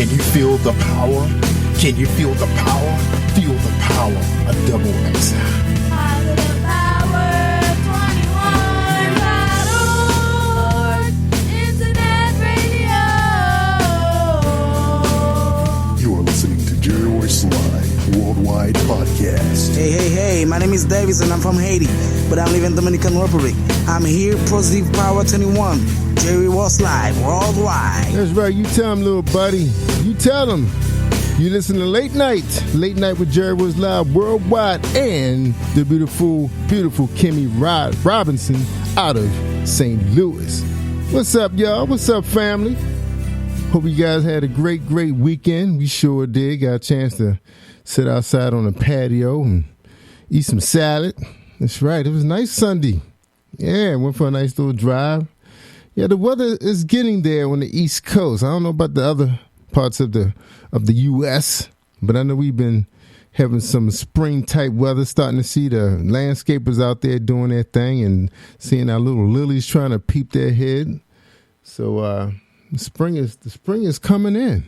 Can you feel the power? Can you feel the power? Feel the power of Double XL. Positive Power 21.org. Internet radio. You are listening to Jerry Royce Live Worldwide Podcast. Hey, my name is Davis and I'm from Haiti, but I live in Dominican Republic. I'm here, Positive Power 21, Jerry Royce Live Worldwide. That's right, you tell him, little buddy. You tell him. You listen to Late Night with Jerry Royce Live Worldwide, and the beautiful KIMMIE Robinson out of St. Louis. What's up, y'all? What's up, family? Hope you guys had a great weekend. We sure did. Got a chance to sit outside on the patio and eat some salad. That's right. It was a nice Sunday. Yeah, went for a nice little drive. Yeah, the weather is getting there on the East Coast. I don't know about the other parts of the U.S., but I know we've been having some spring-type weather, starting to see the landscapers out there doing their thing and seeing our little lilies trying to peep their head. So the spring is coming in.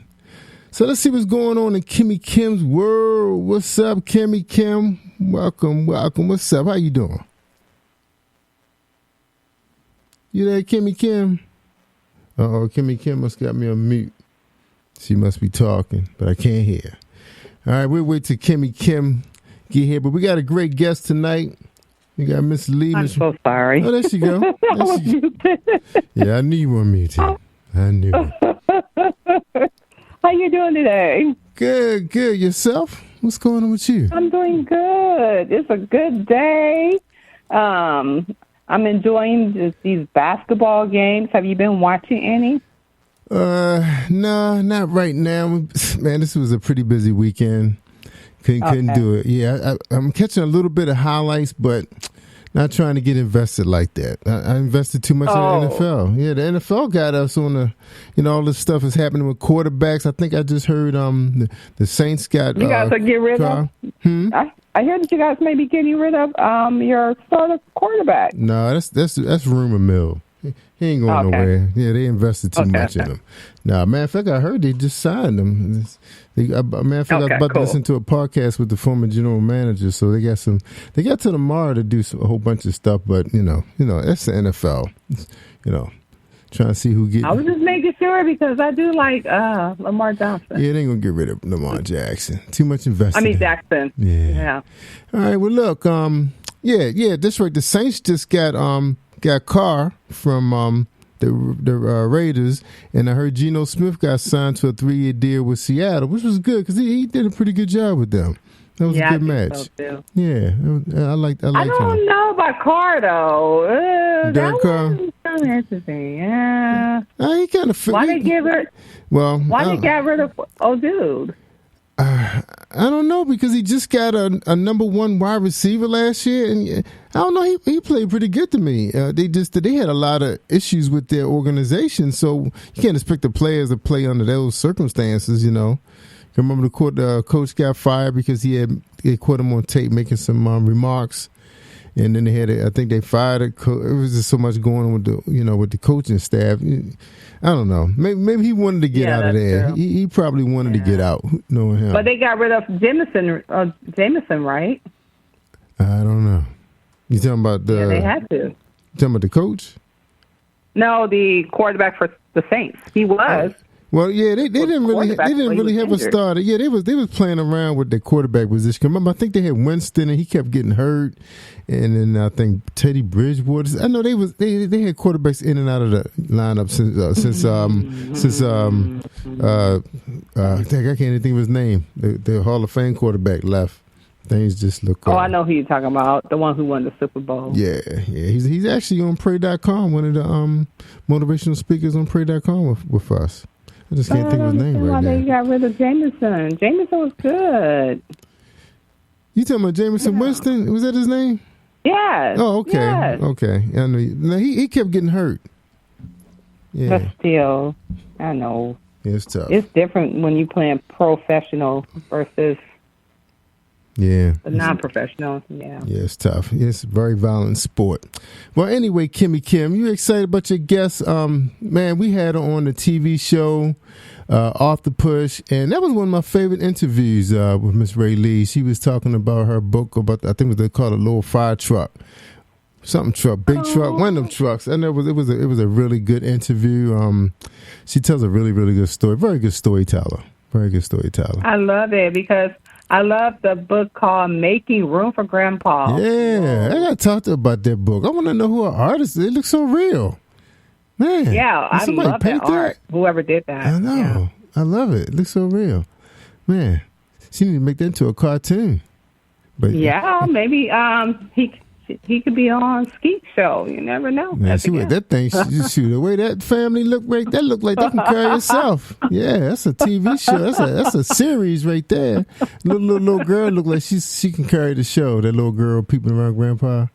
So let's see what's going on in KIMMIE Kim's world. What's up, KIMMIE Kim? Welcome. What's up? How you doing? You there, KIMMIE Kim? Uh-oh, KIMMIE Kim must got me on mute. She must be talking, but I can't hear. All right, we'll wait till KIMMIE Kim get here. But we got a great guest tonight. We got Miss Lee. I'm so sorry. Oh, there she go. Yeah, I knew you were muted. I knew it. How you doing today? Good. Yourself? What's going on with you? I'm doing good. It's a good day. I'm enjoying these basketball games. Have you been watching any? No, not right now. Man, this was a pretty busy weekend. Couldn't do it. Yeah, I'm catching a little bit of highlights, but not trying to get invested like that. I invested too much in the NFL. Yeah, the NFL got us on all this stuff is happening with quarterbacks. I think I just heard the Saints got. You guys are getting rid of. I heard that you guys may be getting rid of your starter quarterback. No, that's rumor mill. He ain't going nowhere. Yeah, they invested too much in him. Nah, matter of fact, I heard they just signed him. I was about to listen to a podcast with the former general manager, so they got till tomorrow to do a whole bunch of stuff, but you know, that's the NFL. Trying to see who gets. I was just making sure because I do like Lamar Johnson. Yeah, they ain't gonna get rid of Lamar Jackson. Too much invested. Jackson. Yeah. All right, well look, that's right. The Saints just got Carr from the Raiders, and I heard Geno Smith got signed to a 3-year deal with Seattle, which was good because he did a pretty good job with them. That was a good match. So too. Yeah, I like I don't know about Carr though. Derek Carr. Kind of interesting. Yeah. He kind of. Why they get rid? Well, why they got rid of? Oh, dude. I don't know because he just got a number one wide receiver last year, and I don't know. He played pretty good to me. They had a lot of issues with their organization, so you can't expect the players to play under those circumstances. Remember the coach got fired because they caught him on tape making some remarks, and then I think they fired it. It was just so much going on with the coaching staff. I don't know. Maybe he wanted to get out of there. He probably wanted to get out, knowing him. But they got rid of Jameson, right? I don't know. You talking about the? Yeah, they had to. You talking about the coach? No, the quarterback for the Saints. He was. Well, yeah, they didn't really have a starter. Yeah, they was playing around with their quarterback position. Remember, I think they had Winston, and he kept getting hurt. And then I think Teddy Bridgewater. I know they had quarterbacks in and out of the lineup I can't even think of his name. The Hall of Fame quarterback left. Things just look. I know who you're talking about. The one who won the Super Bowl. Yeah. He's actually on Pray.com. One of the motivational speakers on Pray.com with us. I just can't think of his name right now. They got rid of Jameson. Jameson was good. You talking about Jameson Winston? Was that his name? Yes. Oh, okay. Yes. Okay. I know. No, he kept getting hurt. Yeah. But still, I know. It's tough. It's different when you playing professional versus Yeah. The non-professional, yeah. Yeah, it's tough. It's a very violent sport. Well, anyway, Kim, you excited about your guest? Man, we had her on the TV show, Off the Push, and that was one of my favorite interviews with Miss Rae Lee. She was talking about her book about, I think they called it a little fire truck. Something truck, big truck, one of them trucks. And it was a really good interview. She tells a really, really good story. Very good storyteller. Very good storyteller. I love it because I love the book called Making Room for Grandpa. Yeah, I got to talk to her about that book. I want to know who her artist is. It looks so real. Man. Yeah, I love that art. Whoever did that. I know. Yeah. I love it. It looks so real. Man, she need to make that into a cartoon. But yeah, maybe he could be on Skeet Show. You never know. Man, see what that thing shoot the way that family look right. That look like they can carry itself. Yeah, that's a TV show. That's a series right there. Little girl look like she can carry the show. That little girl peeping around Grandpa.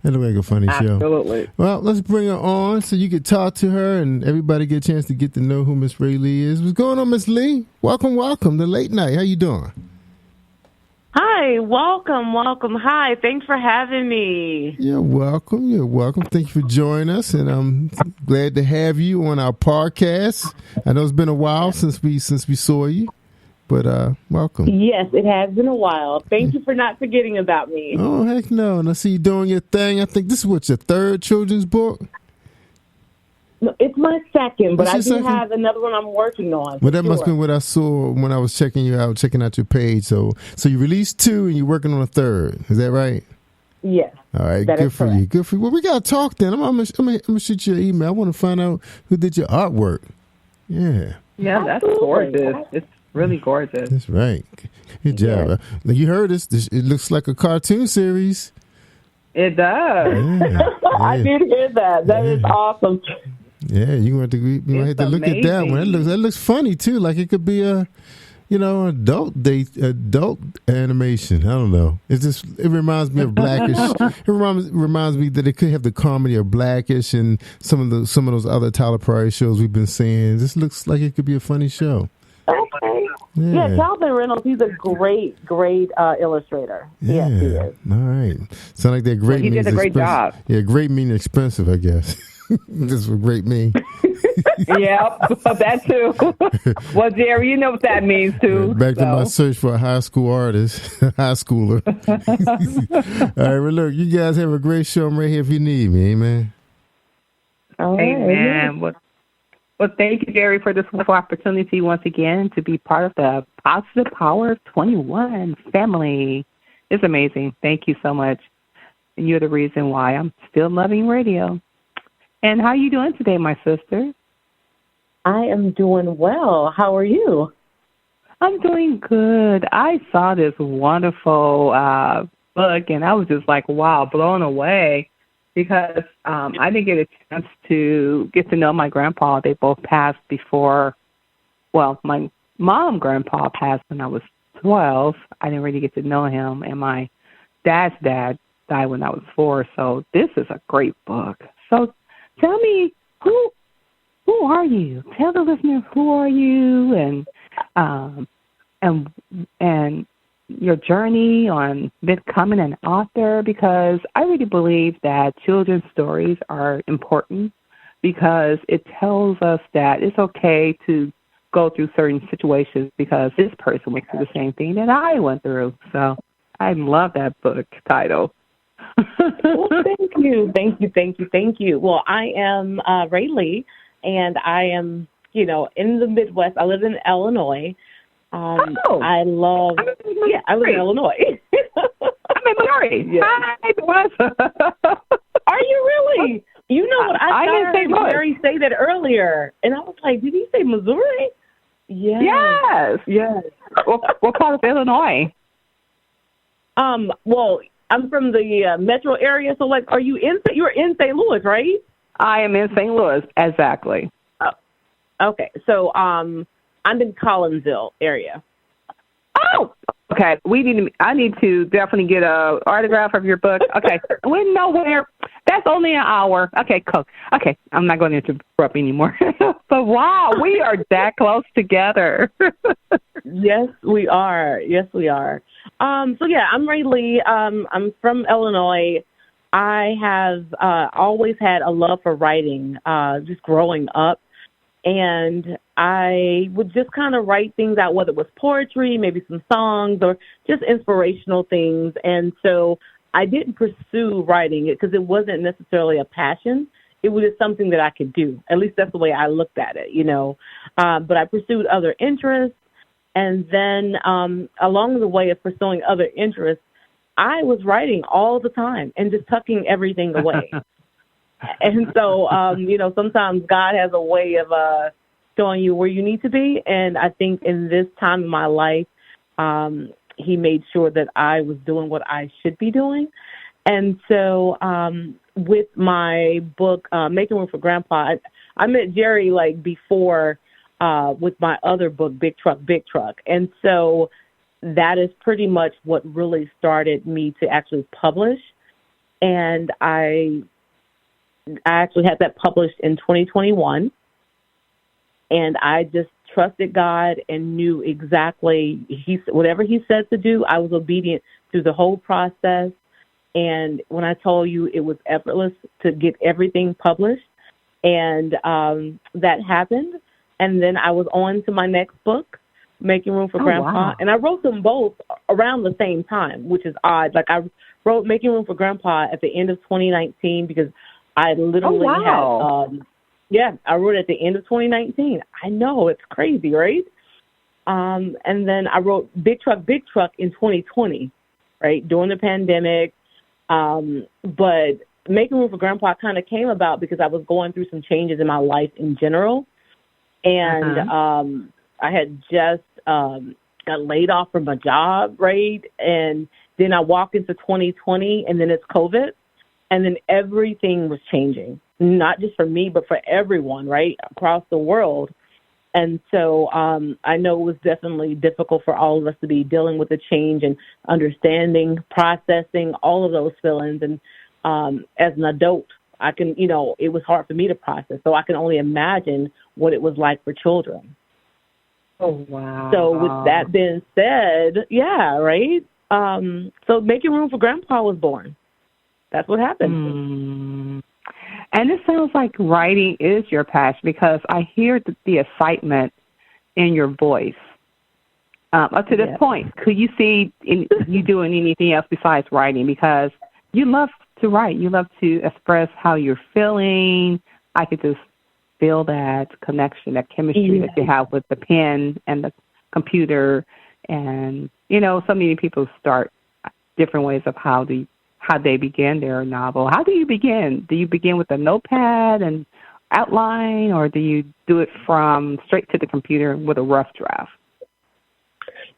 That look like a funny show. Absolutely. Well, let's bring her on so you can talk to her and everybody get a chance to get to know who Miss Rae Lee is. What's going on, Miss Lee? Welcome to Late Night. How you doing? Hi, welcome. Hi, thanks for having me. You're welcome. Thank you for joining us, and I'm glad to have you on our podcast. I know it's been a while since we saw you, but welcome. Yes, it has been a while. Thank you for not forgetting about me. Oh, heck no. And I see you doing your thing. I think this is your third children's book? No, it's my second, but I do second? have another one I'm working on. Well, that must have been what I saw when I was checking out your page. So you released 2 and you're working on a third. Is that right? Yes. All right, good for you. Good for you. Well, we got to talk then. I'm gonna shoot you an email. I want to find out who did your artwork. Yeah. Yeah, that's gorgeous. It's really gorgeous. That's right. Good job. Yeah. You heard us. It looks like a cartoon series. It does. Yeah. I did hear that. That is awesome. Yeah, you have to look at that one. That looks funny too. Like it could be a, adult animation. I don't know. It reminds me of Blackish. It reminds me that it could have the comedy of Blackish and some of those other Tyler Perry shows we've been seeing. This looks like it could be a funny show. Okay. Yeah, Calvin Reynolds, he's a great illustrator. Yeah. Yes, he is. All right. Sound like they're great. He did a great job. Yeah, great meaning expensive, I guess. This is what great mean. Yeah, that too. Well, Jerry, you know what that means too. Back to my search for a high school artist, high schooler. All right, well, look, you guys have a great show. I'm right here if you need me. Amen. Amen. Well, thank you, Jerry, for this wonderful opportunity once again to be part of the Positive Power 21 family. It's amazing. Thank you so much. And you're the reason why I'm still loving radio. And how are you doing today, my sister? I am doing well. How are you? I'm doing good. I saw this wonderful book, and I was just like, wow, blown away, because I didn't get a chance to get to know my grandpa. They both passed before, well, my grandpa passed when I was 12. I didn't really get to know him, and my dad's dad died when I was 4, so this is a great book. So tell me, who are you? Tell the listeners, who are you, and your journey on becoming an author, because I really believe that children's stories are important because it tells us that it's okay to go through certain situations because this person went through the same thing that I went through. So I love that book title. Well, thank you. Well, I am Rae Lee, and I am, in the Midwest. I live in Illinois. I live in Illinois. I'm in Missouri. Yeah. Hi, Are you really? You know what? I heard Mary say that earlier, and I was like, did he say Missouri? Yes. What part of Illinois? Well, I'm from the metro area, so are you you're in St. Louis, right? I am in St. Louis, exactly. Oh, okay, so I'm in Collinsville area. Oh, Okay, I need to definitely get a autograph of your book. Okay, we're nowhere. That's only an hour. Okay, cool. Okay, I'm not going to interrupt anymore. But wow, we are that close together. Yes, we are. Yes, we are. So yeah, I'm Rae Lee. I'm from Illinois. I have always had a love for writing, just growing up. And I would just kind of write things out, whether it was poetry, maybe some songs, or just inspirational things. And so I didn't pursue writing it because it wasn't necessarily a passion. It was just something that I could do. At least that's the way I looked at it, you know. But I pursued other interests. And then along the way of pursuing other interests, I was writing all the time and just tucking everything away. And so, you know, sometimes God has a way of showing you where you need to be. And I think in this time in my life, he made sure that I was doing what I should be doing. And so with my book, Making Room for Grandpa, I met Jerry like before with my other book, Big Truck, Big Truck. And so that is pretty much what really started me to actually publish. And I actually had that published in 2021, and I just trusted God and knew exactly whatever he said to do, I was obedient through the whole process. And when I told you it was effortless to get everything published, and that happened. And then I was on to my next book, Making Room for Grandpa. Wow. And I wrote them both around the same time, which is odd. Like I wrote Making Room for Grandpa at the end of 2019 because I literally had, I wrote it at the end of 2019. I know, it's crazy, right? And then I wrote Big Truck in 2020, right, during the pandemic. But Making Room for Grandpa kind of came about because I was going through some changes in my life in general. And I had just got laid off from a job, right? And then I walked into 2020, and then it's COVID. And then everything was changing, not just for me, but for everyone, right, across the world. And so I know it was definitely difficult for all of us to be dealing with the change and understanding, processing all of those feelings. And as an adult, I can, you know, it was hard for me to process. So I can only imagine what it was like for children. Oh, wow. So with that being said, yeah, right? So Making Room for Grandpa was born. That's what happened. And it sounds like writing is your passion because I hear the excitement in your voice. Up to this point, could you see you doing anything else besides writing? Because you love to write. You love to express how you're feeling. I could just feel that connection, that chemistry that you have with the pen and the computer. And, you know, so many people start different ways of how they begin their novel. How do you begin? Do you begin with a notepad and outline, or do you do it from straight to the computer with a rough draft?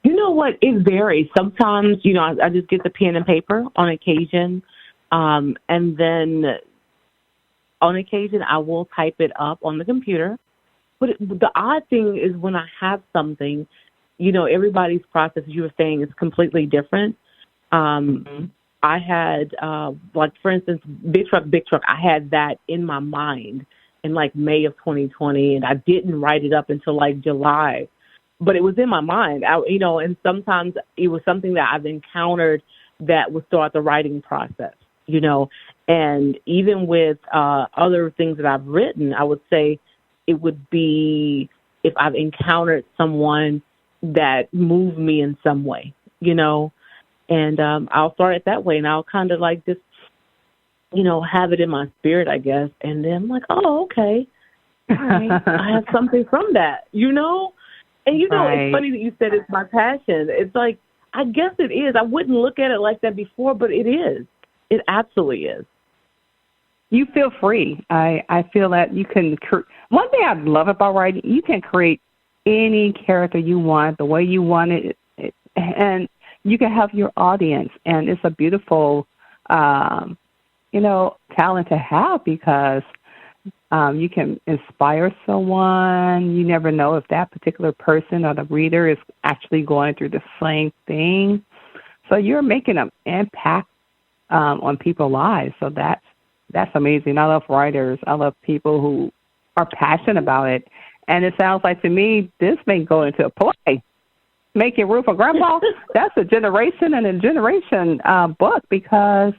You know what? It varies. Sometimes, you know, I just get the pen and paper on occasion. And then on occasion, I will type it up on the computer. But the odd thing is when I have something, you know, everybody's process, as you were saying, is completely different. I had, like, for instance, Big Truck, I had that in my mind in, like, May of 2020, and I didn't write it up until, like, July. But it was in my mind, you know, and sometimes it was something that I've encountered that would start the writing process, you know. And even with other things that I've written, I would say it would be if I've encountered someone that moved me in some way, you know. And I'll start it that way, and I'll kind of like just, you know, have it in my spirit, I guess. And then I'm like, oh, okay, all right, I have something from that, you know. And, you know, It's funny that you said it's my passion. It's like, I guess it is. I wouldn't look at it like that before, but it is. It absolutely is. You feel free. I feel that you can one thing I love about writing, you can create any character you want, the way you want it, and you can have your audience, and it's a beautiful, you know, talent to have because You can inspire someone. You never know if that particular person or the reader is actually going through the same thing. So you're making an impact on people's lives. So that's amazing. I love writers. I love people who are passionate about it. And it sounds like to me this may go into a play. Making Room for Grandpa, that's a generation and a generation book, because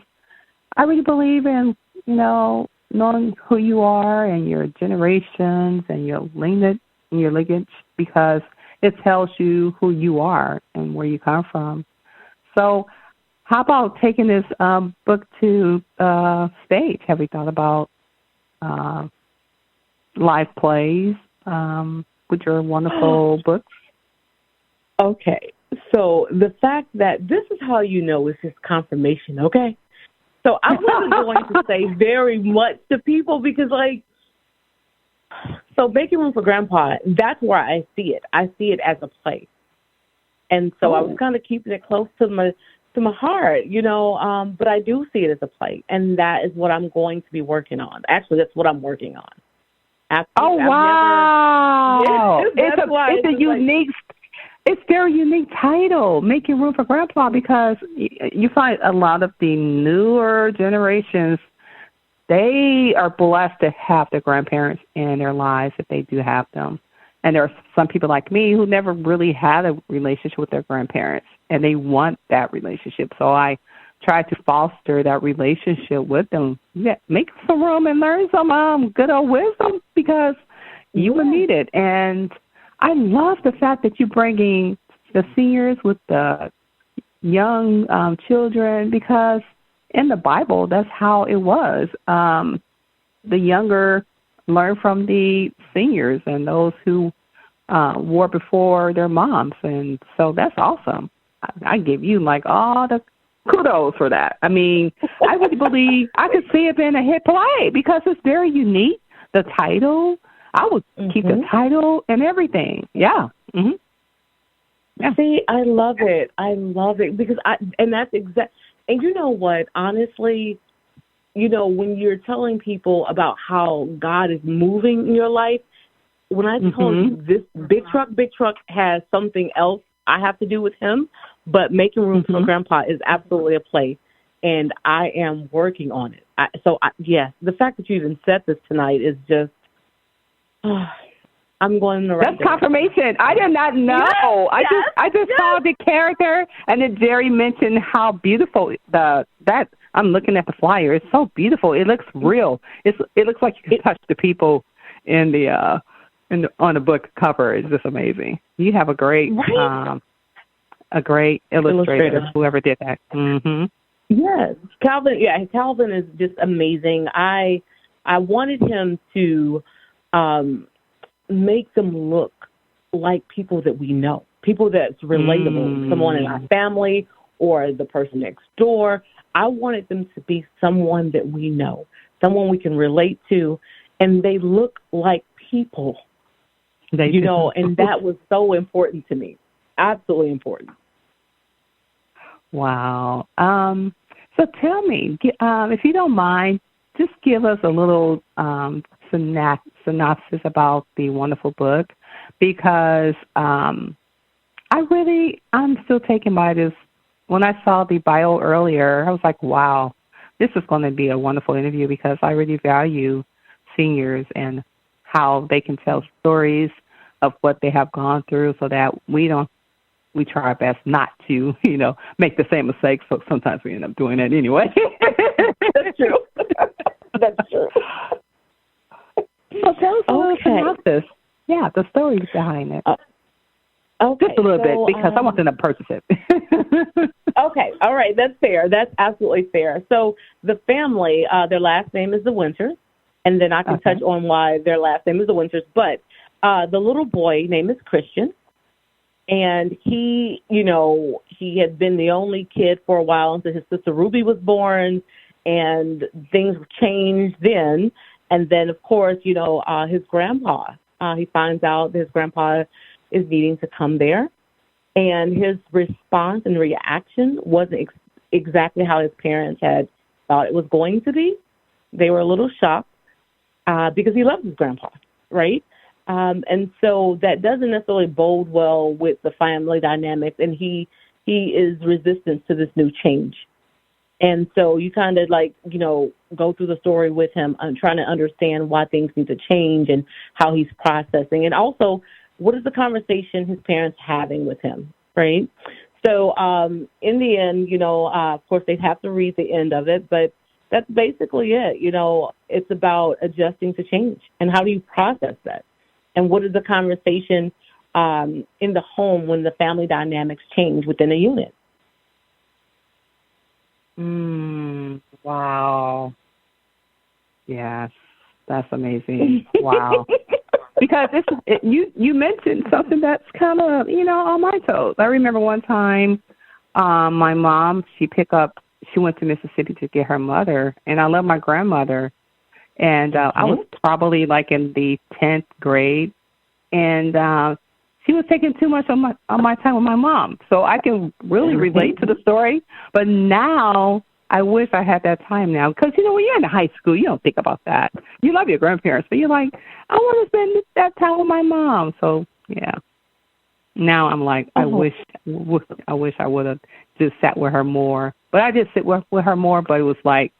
I really believe in, knowing who you are and your generations and your lineage, because it tells you who you are and where you come from. So how about taking this book to stage? Have you thought about live plays with your wonderful books? Okay, so the fact that this is how you know it's just confirmation, okay? So I wasn't going to say very much to people because, so Making Room for Grandpa, that's where I see it. I see it as a play. And so I was kind of keeping it close to my heart, but I do see it as a play, and that is what I'm going to be working on. Actually, that's what I'm working on. Wow. It's a unique... It's very unique title, Making Room for Grandpa, because you find a lot of the newer generations, they are blessed to have their grandparents in their lives if they do have them. And there are some people like me who never really had a relationship with their grandparents, and they want that relationship. So I try to foster that relationship with them. Yeah, make some room and learn some good old wisdom, because you will need it. And I love the fact that you're bringing the seniors with the young children, because in the Bible, that's how it was. The younger learn from the seniors and those who were before their moms. And so that's awesome. I give you all the kudos for that. I mean, I would believe I could see it being a hit play because it's very unique. The title, I would keep the title and everything. Yeah. Mm-hmm. Yeah. See, I love it. I love it because that's exact. And you know what? Honestly, when you're telling people about how God is moving in your life, when I told you this Big Truck has something else I have to do with him, but Making Room for Grandpa is absolutely a play, and I am working on it. Yes, the fact that you even said this tonight is just. I'm going in the right That's confirmation. I did not know. Yes, I just saw the character, and then Jerry mentioned how beautiful that. I'm looking at the flyer. It's so beautiful. It looks real. It looks like you can touch the people on the book cover. It's just amazing. You have a great illustrator. Whoever did that. Mm-hmm. Yes, Calvin. Yeah, Calvin is just amazing. I wanted him to. Make them look like people that we know, people that's relatable, someone in our family or the person next door. I wanted them to be someone that we know, someone we can relate to, and they look like people, and that was so important to me. Absolutely important. Wow. So tell me, if you don't mind, just give us a little synopsis about the wonderful book, because I'm still taken by this. When I saw the bio earlier, I was like, wow, this is going to be a wonderful interview, because I really value seniors and how they can tell stories of what they have gone through, so that we try our best not to, make the same mistakes. So sometimes we end up doing it anyway. That's true. That's true. So tell us a little synopsis. Yeah, the story behind it. Okay. Just a little bit, because I want them to purchase it. Okay. All right. That's fair. That's absolutely fair. So the family, their last name is the Winters, and then I can touch on why their last name is the Winters. But the little boy name is Christian, and he had been the only kid for a while until his sister Ruby was born, and things changed then. And then, of course, his grandpa, he finds out that his grandpa is needing to come there. And his response and reaction wasn't exactly how his parents had thought it was going to be. They were a little shocked. because he loves his grandpa, right? And so that doesn't necessarily bode well with the family dynamics, and he is resistant to this new change. And so you kind of go through the story with him, trying to understand why things need to change and how he's processing. And also, what is the conversation his parents having with him, right? So in the end, of course, they'd have to read the end of it, but that's basically it. It's about adjusting to change. And how do you process that? And what is the conversation in the home when the family dynamics change within a unit? Wow. Yes, that's amazing. Wow. Because you mentioned something that's kind of, on my toes. I remember one time my mom, she went to Mississippi to get her mother, and I love my grandmother. And I was probably like in the 10th grade, and she was taking too much of my time with my mom. So I can really relate to the story. But now I wish I had that time now. Because, when you're in high school, you don't think about that. You love your grandparents, but you're like, I want to spend that time with my mom. So, yeah. Now I'm like, I wish I would have just sat with her more. But I did sit with her more, but it was like,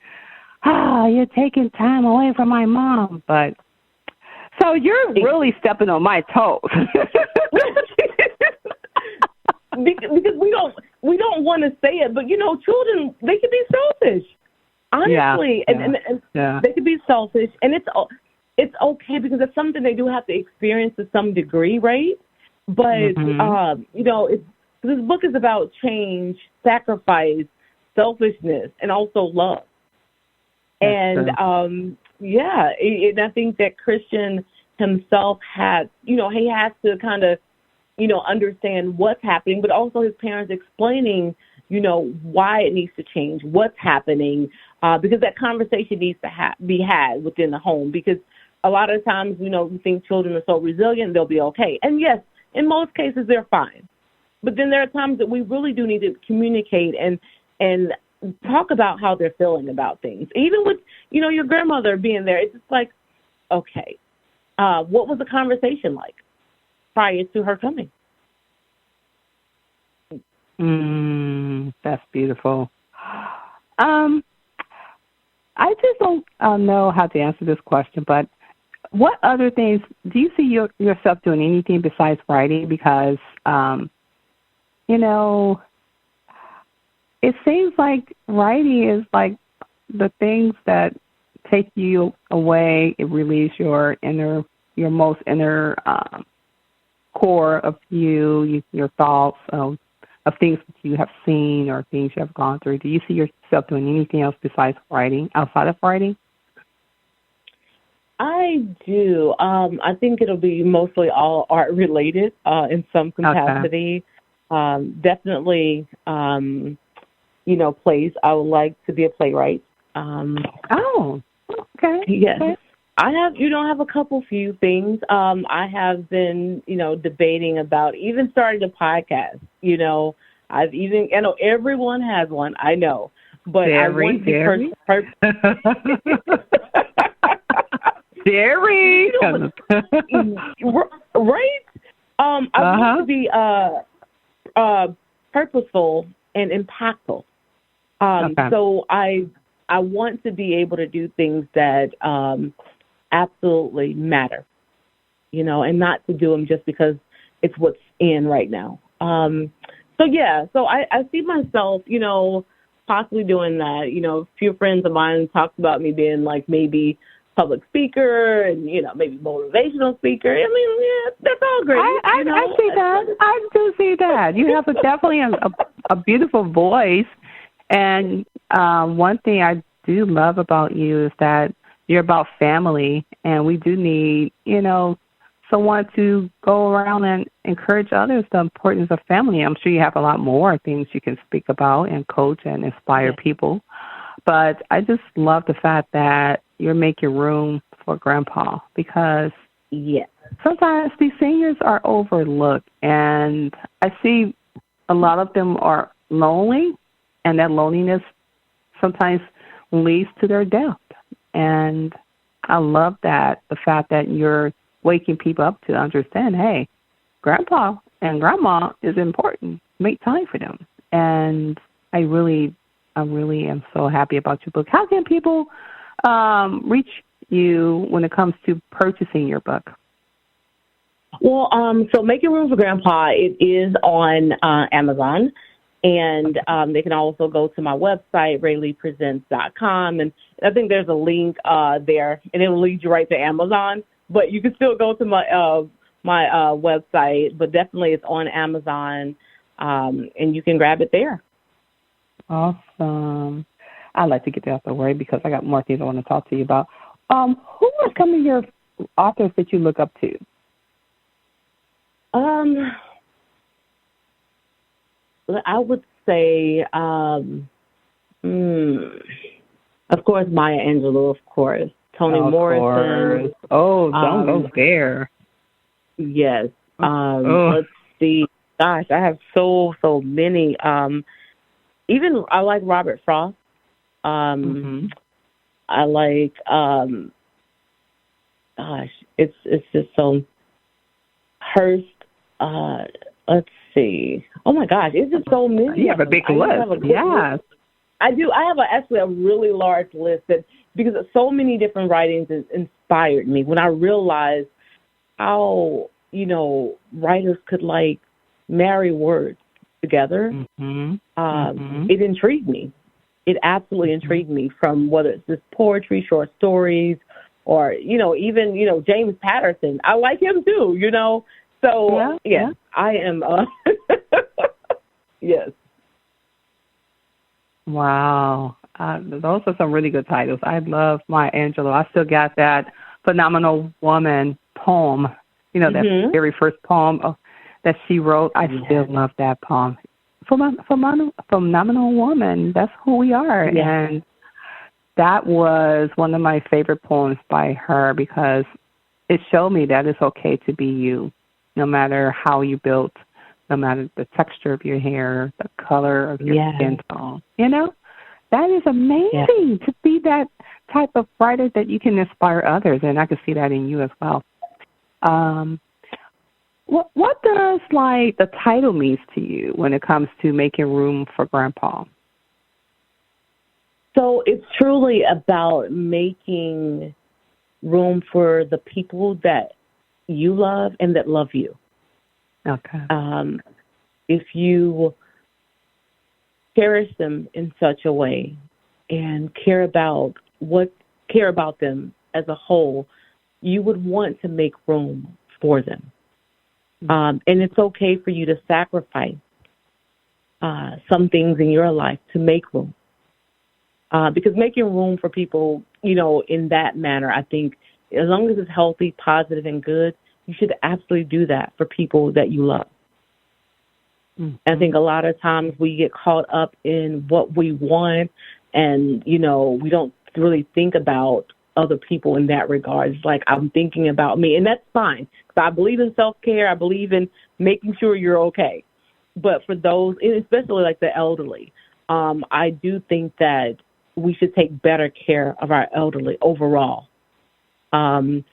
you're taking time away from my mom. But so you're really stepping on my toes. Because we don't want to say it, but children, they can be selfish. Honestly, and they can be selfish, and it's okay because it's something they do have to experience to some degree, right? But this book is about change, sacrifice, selfishness, and also love. And and I think that Christian himself has, he has to kind of, understand what's happening, but also his parents explaining, why it needs to change, what's happening, because that conversation needs to be had within the home. Because a lot of times, we think children are so resilient, they'll be okay. And yes, in most cases, they're fine. But then there are times that we really do need to communicate and talk about how they're feeling about things. Even with, your grandmother being there, it's just like, okay, what was the conversation like prior to her coming? That's beautiful. I just don't know how to answer this question, but what other things, do you see yourself doing anything besides writing? Because, it seems like writing is like the things that take you away. It relieves your most inner core of your thoughts of things that you have seen or things you have gone through. Do you see yourself doing anything else besides writing, outside of writing? I do. I think it'll be mostly all art related in some capacity. Okay. Definitely, plays. I would like to be a playwright. Okay. Yes. Okay. I have a few things. I have been, debating about even starting a podcast. I've even, everyone has one, I know, but I want to Jerry. Right? I want to be purposeful and impactful. So I want to be able to do things that absolutely matter, and not to do them just because it's what's in right now. So I see myself, possibly doing that. A few friends of mine talked about me being like maybe public speaker and, maybe motivational speaker. I mean, yeah, that's all great. I see that. I do see that. You have definitely a beautiful voice. And one thing I do love about you is that you're about family, and we do need, someone to go around and encourage others the importance of family. I'm sure you have a lot more things you can speak about and coach and inspire people. But I just love the fact that you're making room for Grandpa, because sometimes these seniors are overlooked, and I see a lot of them are lonely, and that loneliness sometimes leads to their death. And I love that, the fact that you're waking people up to understand, hey, Grandpa and Grandma is important. Make time for them. And I really am so happy about your book. How can people reach you when it comes to purchasing your book? Well, so Making Room for Grandpa, it is on Amazon. And they can also go to my website, RaeLeePresents.com. And I think there's a link there, and it will lead you right to Amazon. But you can still go to my website, but definitely it's on Amazon, and you can grab it there. Awesome. I'd like to get that out the way because I got more things I want to talk to you about. Who are some of your authors that you look up to? I would say, of course, Maya Angelou, of course. Toni Morrison. Course. Oh, don't go there. Yes. Let's see. Gosh, I have so many. Even I like Robert Frost. I like. It's just so. Hearst. Let's see. Oh my gosh, it's just so many. You have a big list. Yes. I do. I have actually a really large list because so many different writings inspired me when I realized how, writers could marry words together. It intrigued me. It absolutely intrigued me, from whether it's just poetry, short stories, or, even, James Patterson. I like him too, So, yeah. I am, yes. Wow. Those are some really good titles. I love Maya Angelou. I still got that Phenomenal Woman poem, that very first poem that she wrote. I still love that poem. Phenomenal Woman, that's who we are. Yeah. And that was one of my favorite poems by her because it showed me that it's okay to be you, no matter how you built, no matter the texture of your hair, the color of your skin tone. That is amazing to be that type of writer that you can inspire others, and I can see that in you as well. What does the title means to you when it comes to Making Room for Grandpa? So it's truly about making room for the people that you love and that love you. Okay. If you cherish them in such a way and care about them as a whole, you would want to make room for them. And it's okay for you to sacrifice some things in your life to make room. Because making room for people, in that manner, I think as long as it's healthy, positive, and good, you should absolutely do that for people that you love. I think a lot of times we get caught up in what we want and, we don't really think about other people in that regard. It's like I'm thinking about me, and that's fine. Because I believe in self-care. I believe in making sure you're okay. But for those, especially the elderly, I do think that we should take better care of our elderly overall. In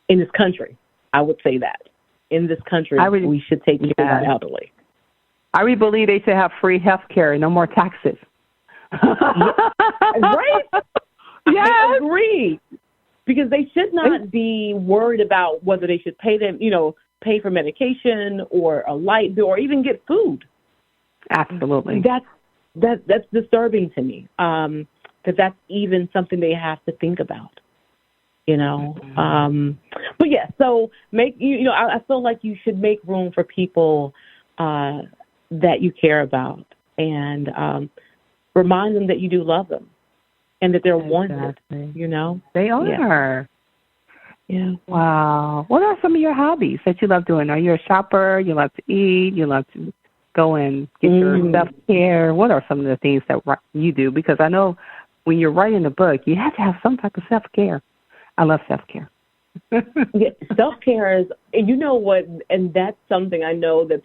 this country, I would say that. In this country, we should take care of our elderly. I really believe they should have free health care, no more taxes. Right? Yes. I agree. Because they should not be worried about whether they should pay them, pay for medication or a light bill or even get food. Absolutely. That's disturbing to me. That that's even something they have to think about. But yeah, so I feel like you should make room for people that you care about and remind them that you do love them and that they're wanted. They are. Yeah. Wow. What are some of your hobbies that you love doing? Are you a shopper? You love to eat? You love to go and get your self-care? What are some of the things that you do? Because I know when you're writing a book, you have to have some type of self-care. I love self-care. Yeah, self-care is, and you know what, and that's something I know that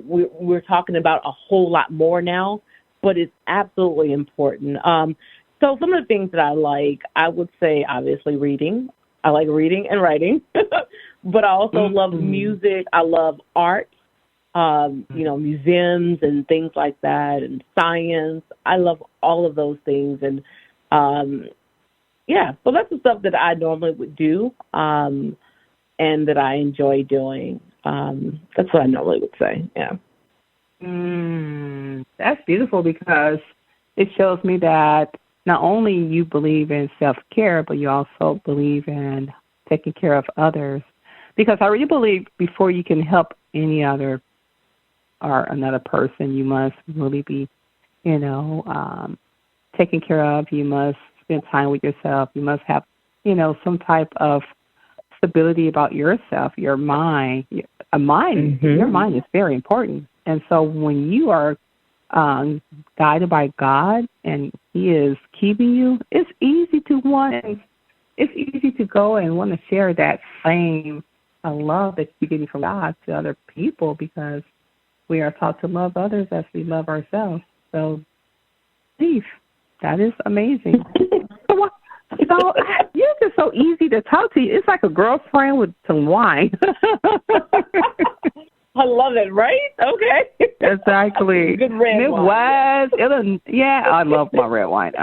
we're talking about a whole lot more now, but it's absolutely important. So some of the things that I like, I would say obviously reading. I like reading and writing, but I also love music. I love art, museums and things like that, and science. I love all of those things. And, so that's the stuff that I normally would do and that I enjoy doing. That's what I normally would say, yeah. That's beautiful because it shows me that not only you believe in self-care, but you also believe in taking care of others. Because I really believe before you can help any other or another person, you must really be, taken care of. You must spend time with yourself. You must have, some type of stability about yourself, your mind. Your mind is very important. And so when you are guided by God and He is keeping you, it's easy to go and want to share that same love that you're getting from God to other people, because we are taught to love others as we love ourselves. So, Steve, that is amazing. So you're just so easy to talk to. It's like a girlfriend with some wine. I love it, right? Okay. Exactly. Good red Midwest. wine. I love my red wine.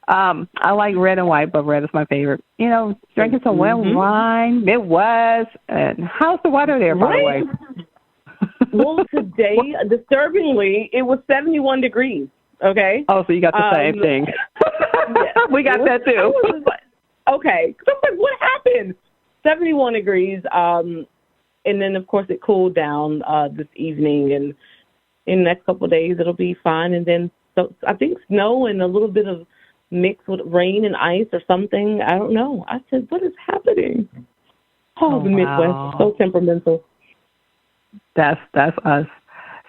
I like red and white, but red is my favorite. Drinking some red wine, Midwest. And how's the weather there, by the way? Well, today, disturbingly, it was 71 degrees, okay? Oh, so you got the same thing. Yeah, we got that, too. Okay. So I'm like, what happened? 71 degrees. And then, of course, it cooled down this evening, and in the next couple of days, it'll be fine. And then, so I think snow and a little bit of mixed with rain and ice or something. I don't know. I said, what is happening? Oh, the Midwest is so temperamental. That's us.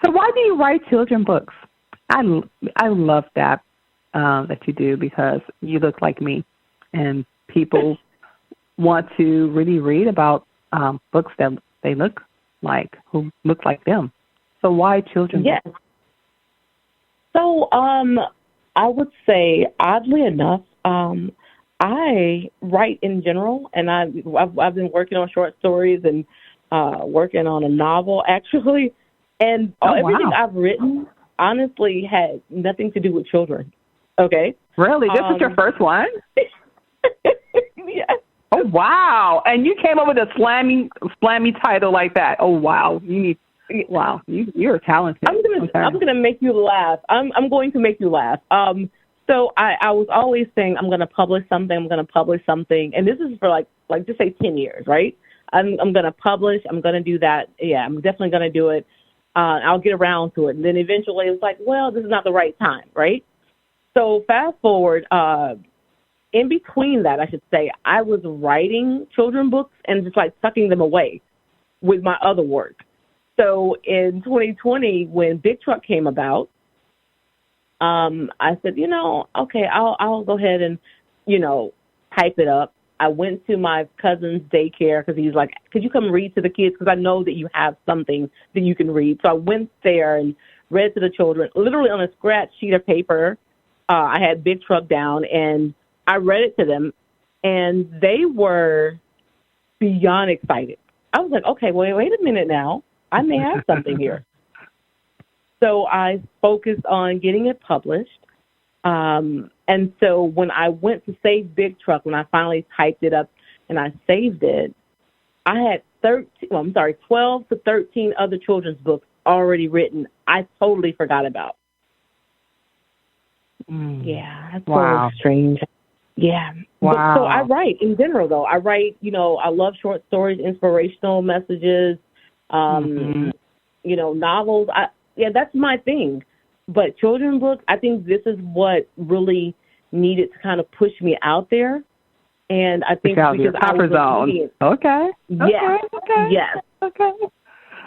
So why do you write children books? I love that you do, because you look like me, and people want to really read about books that they look who look like them. So why children? Yes. So I would say, oddly enough, I write in general, and I've been working on short stories and working on a novel, actually. And everything I've written, honestly, had nothing to do with children. Okay? Really? This is your first one? Yes. Oh, wow. And you came up with a slammy title like that. Oh, wow. You're talented. I'm gonna make you laugh. I'm going to make you laugh. So I was always saying I'm gonna publish something. And this is for like just say 10 years, right? I'm gonna publish. I'm gonna do that. Yeah, I'm definitely gonna do it. I'll get around to it. And then eventually it was like, well, this is not the right time, right? So fast forward, in between that, I should say, I was writing children books and just like tucking them away with my other work. So in 2020, when Big Truck came about, I said, okay, I'll go ahead and, type it up. I went to my cousin's daycare because he's like, could you come read to the kids? Because I know that you have something that you can read. So I went there and read to the children, literally on a scratch sheet of paper. I had Big Truck down, and I read it to them, and they were beyond excited. I was like, okay, wait a minute now. I may have something here. So I focused on getting it published. And so when I went to save Big Truck, when I finally typed it up and I saved it, I had 12 to 13 other children's books already written. I totally forgot about. Yeah, that's so strange. Yeah. Wow. So I write in general, though. I write, I love short stories, inspirational messages, novels. That's my thing. But children books, I think this is what really needed to kind of push me out there. And I think because I was obedient. Okay. Yes. Okay. Yes. Okay.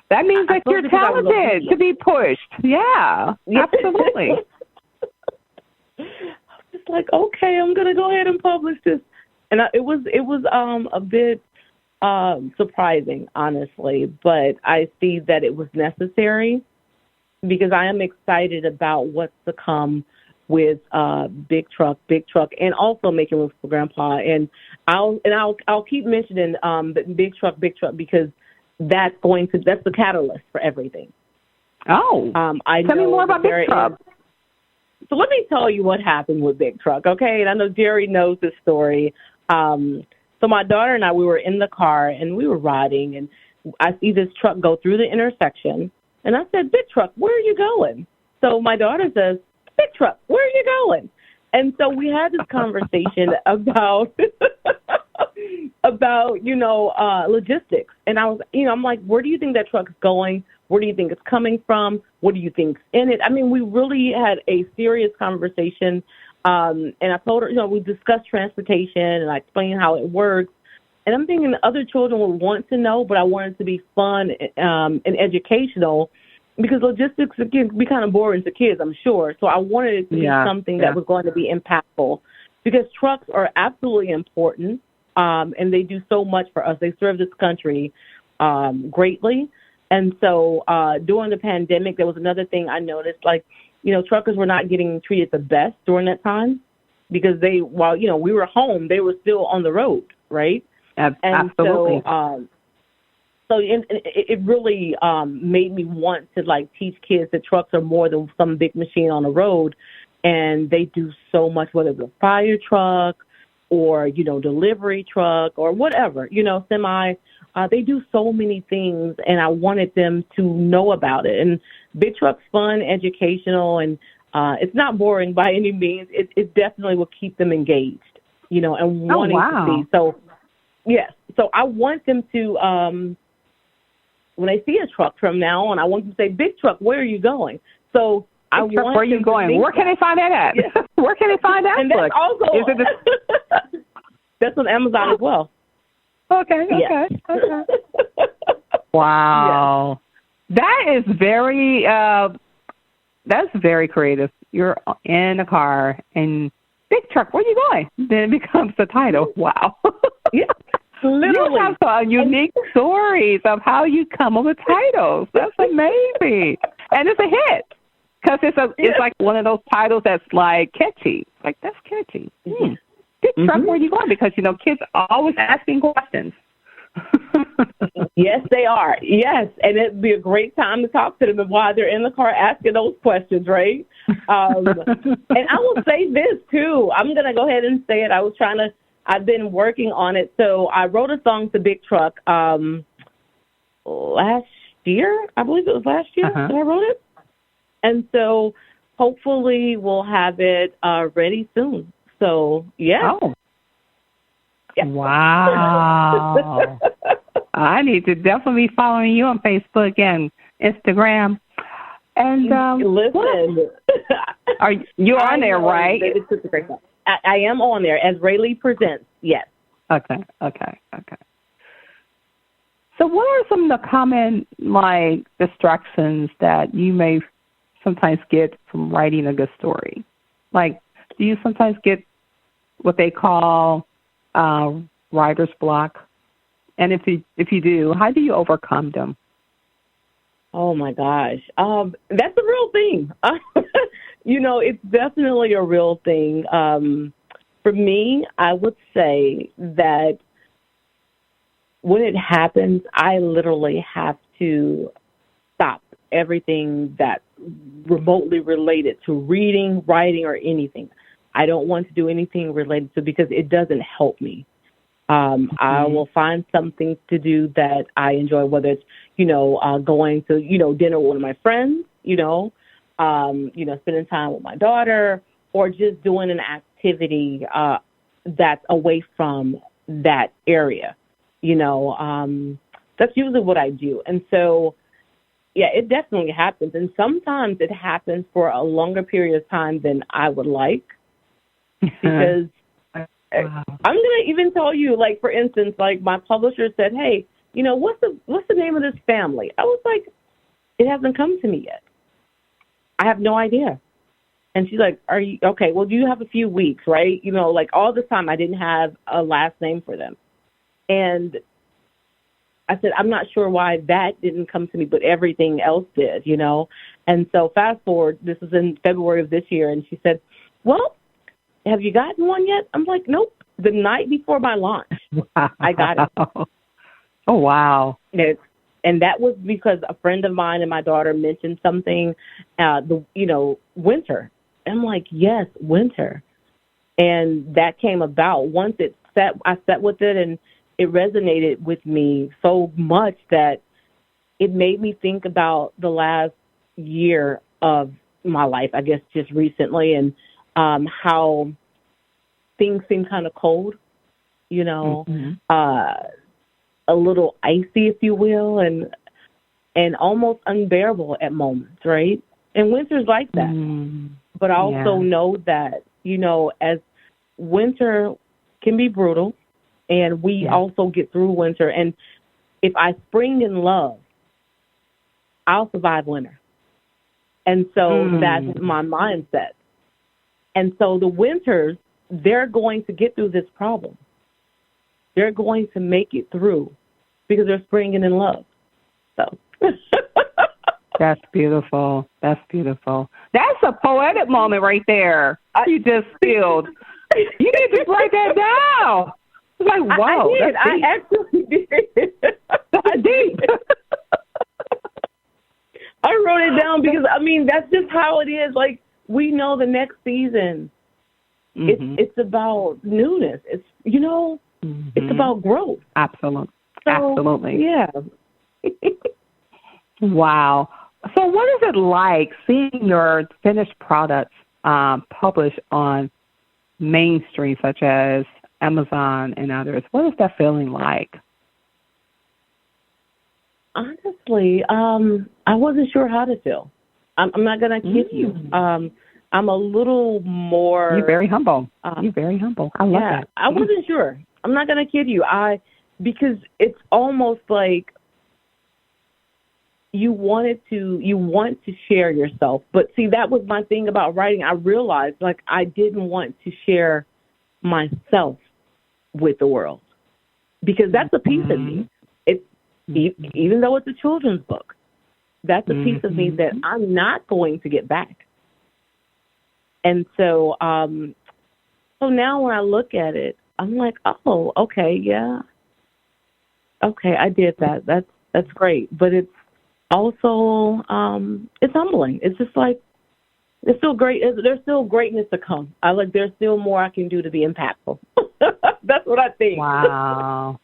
That means that you're talented to be pushed. Yeah. Absolutely. Just like, okay, I'm gonna go ahead and publish this, and it was a bit surprising, honestly, but I see that it was necessary because I am excited about what's to come with big truck, and also making room for Grandpa. And I'll keep mentioning the big truck because that's the catalyst for everything. Oh, tell me more about Big Truck. So let me tell you what happened with Big Truck, okay? And I know Jerry knows this story. So my daughter and I, we were in the car, and we were riding, and I see this truck go through the intersection. And I said, Big Truck, where are you going? So my daughter says, Big Truck, where are you going? And so we had this conversation about logistics. And I was, I'm like, where do you think that truck's going? Where do you think it's coming from? What do you think's in it? I mean, we really had a serious conversation. And I told her, we discussed transportation, and I explained how it works. And I'm thinking other children would want to know, but I wanted it to be fun and educational, because logistics can be kind of boring to kids, I'm sure. So I wanted it to be something that was going to be impactful, because trucks are absolutely important, and they do so much for us. They serve this country greatly. And so during the pandemic, there was another thing I noticed, truckers were not getting treated the best during that time, because while we were home, they were still on the road, right? Absolutely. And so it really made me want to teach kids that trucks are more than some big machine on the road, and they do so much, whether it's a fire truck or delivery truck or whatever, semi. They do so many things, and I wanted them to know about it. And Big Truck's fun, educational, and it's not boring by any means. It definitely will keep them engaged, and wanting to see. So, yes. So I want them to, when they see a truck from now on, I want them to say, Big Truck, where are you going? So I want where are you going? Where can they find that at? Yeah. Where can they find that? And that's also, that's on Amazon as well. Okay. Wow. Yes. That is very creative. You're in a car and Big Truck, where are you going? Then it becomes the title. Wow. Yeah, literally. You have some unique stories of how you come up with titles. That's amazing. And it's a hit. Because it's like one of those titles that's catchy. That's catchy. Big Truck, where are you going? Because, kids are always asking questions. Yes, they are. Yes. And it'd be a great time to talk to them while they're in the car asking those questions, right? And I will say this, too. I'm going to go ahead and say it. I've been working on it. So I wrote a song to Big Truck last year. I believe it was last year that I wrote it. And so hopefully we'll have it ready soon. So, yeah. Oh. Yeah. Wow. I need to definitely be following you on Facebook and Instagram. And listen, are you on there, right? I am on there as Rae Lee Presents. Yes. Okay. So what are some of the common distractions that you may sometimes get from writing a good story? Do you sometimes get what they call writer's block? And if you do, how do you overcome them? Oh my gosh, that's a real thing. It's definitely a real thing. For me, I would say that when it happens, I literally have to stop everything that's remotely related to reading, writing, or anything. I don't want to do anything related to, because it doesn't help me. I will find something to do that I enjoy, whether it's, going to, dinner with one of my friends, spending time with my daughter, or just doing an activity that's away from that area. That's usually what I do. And so, yeah, it definitely happens. And sometimes it happens for a longer period of time than I would like. Because I'm going to even tell you, for instance, my publisher said, hey, what's the name of this family? I was like, it hasn't come to me yet. I have no idea. And she's like, are you okay? Well, do you have a few weeks, right? All this time I didn't have a last name for them. And I said, I'm not sure why that didn't come to me, but everything else did, And so fast forward, this was in February of this year, and she said, well, have you gotten one yet? I'm like, nope. The night before my launch, I got it. Oh, wow. And that was because a friend of mine and my daughter mentioned something, winter. I'm like, yes, winter. And that came about. Once I sat with it, and it resonated with me so much that it made me think about the last year of my life, I guess just recently, and how things seem kind of cold, a little icy, if you will, and almost unbearable at moments, right? And winter's like that. But I also know that, as winter can be brutal, and we also get through winter. And if I spring in love, I'll survive winter. And so that's my mindset. And so the winters, they're going to get through this problem. They're going to make it through because they're springing in love. So that's beautiful. That's beautiful. That's a poetic moment right there. You just spilled. You need to write that down. It's like, wow. I did. I actually did. That's deep. I wrote it down because, that's just how it is. Like, we know the next season, it's about newness. It's, it's about growth. Absolutely. So, absolutely. Yeah. Wow. So what is it like seeing your finished products published on mainstream, such as Amazon and others? What is that feeling like? Honestly, I wasn't sure how to feel. I'm not going to kid you. I'm a little more... You're very humble. You're very humble. I love that. I wasn't sure. I'm not going to kid you. Because it's almost like you want to share yourself. But see, that was my thing about writing. I realized, like, I didn't want to share myself with the world because that's a piece of me. It's even though it's a children's book, that's a piece of me that I'm not going to get back. And so, so now when I look at it, I'm like, oh, okay, yeah. Okay, I did that. That's great. But it's also it's humbling. It's just like it's still great. There's still greatness to come. There's still more I can do to be impactful. That's what I think. Wow.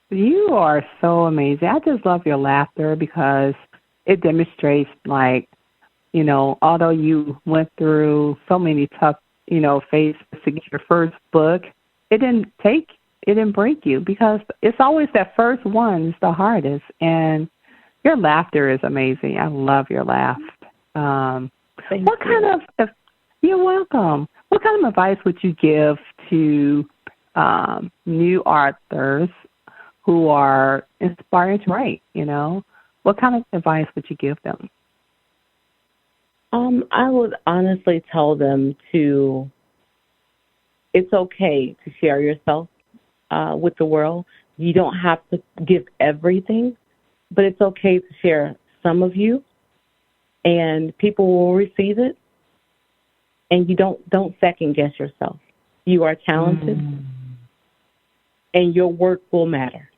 You are so amazing. I just love your laughter because it demonstrates, although you went through so many tough, phases to get your first book, it didn't break you because it's always that first one is the hardest. And your laughter is amazing. I love your laugh. You're welcome. What kind of advice would you give to new authors who are inspired to write, What kind of advice would you give them? I would honestly tell them it's okay to share yourself with the world. You don't have to give everything, but it's okay to share some of you, and people will receive it. And you don't second guess yourself. You are talented, and your work will matter.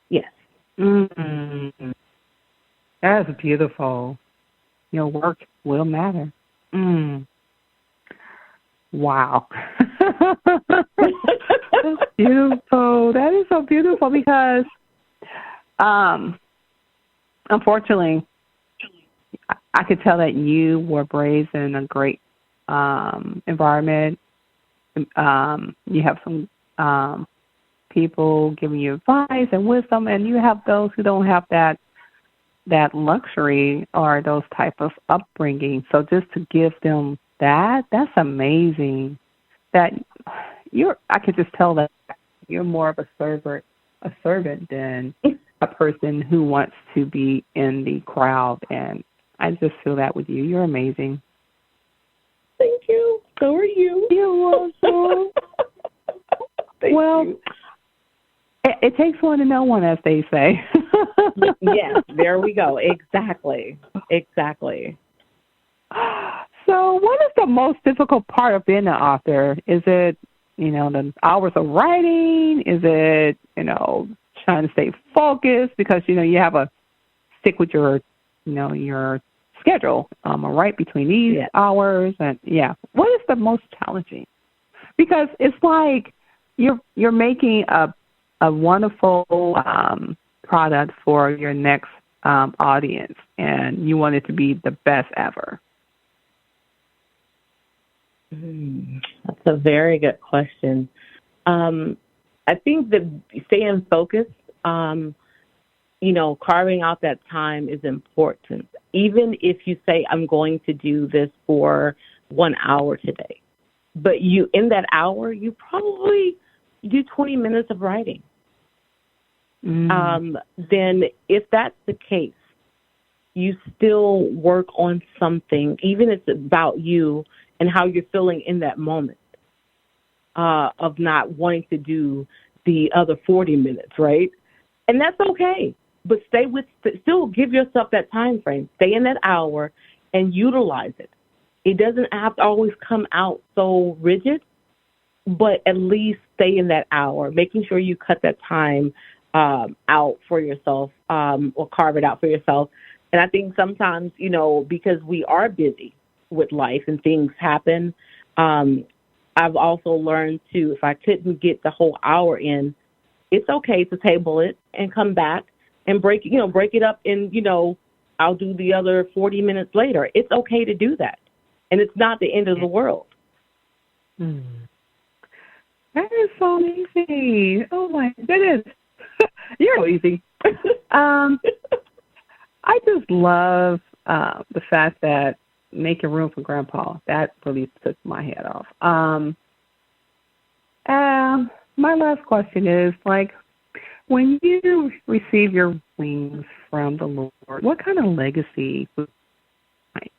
Yes. That is beautiful. Your work will matter. Wow. That's beautiful. That is so beautiful because, unfortunately, I could tell that you were raised in a great environment. You have some people giving you advice and wisdom, and you have those who don't have that luxury or those type of upbringing. So just to give them that's amazing. That I could just tell that you're more of a servant than a person who wants to be in the crowd. And I just feel that with you. You're amazing. Thank you. So are you. You're welcome. Thank you. It takes one to know one, as they say. Yes, there we go. Exactly. So So, what is the most difficult part of being an author? Is it, the hours of writing? Is it, trying to stay focused because, you have a stick with your, your schedule, right between these hours and what is the most challenging? Because it's like you're making a wonderful product for your next audience, and you want it to be the best ever. That's a very good question. I think that staying focused, carving out that time is important. Even if you say, I'm going to do this for 1 hour today, but in that hour, you probably do 20 minutes of writing. Then if that's the case, you still work on something, even if it's about you and how you're feeling in that moment of not wanting to do the other 40 minutes, right? And that's okay. But still give yourself that time frame. Stay in that hour and utilize it. It doesn't have to always come out so rigid, but at least stay in that hour, making sure you cut that time out for yourself or carve it out for yourself. And I think sometimes, because we are busy with life and things happen, I've also learned to, if I couldn't get the whole hour in, it's okay to table it and come back and break it up and, I'll do the other 40 minutes later. It's okay to do that. And it's not the end of the world. That is so easy. Oh, my goodness. You're so easy. I just love the fact that making room for Grandpa. That really took my head off. My last question is, when you receive your wings from the Lord, what kind of legacy would you like?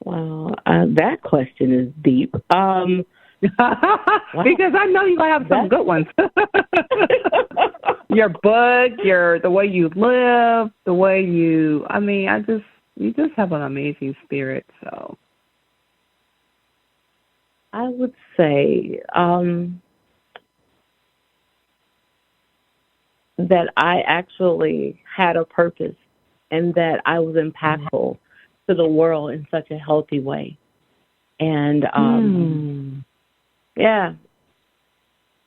Well, that question is deep. Wow. Because I know you're going to have some good ones. Your book, the way you live, the way you just have an amazing spirit. So I would say that I actually had a purpose and that I was impactful to the world in such a healthy way. And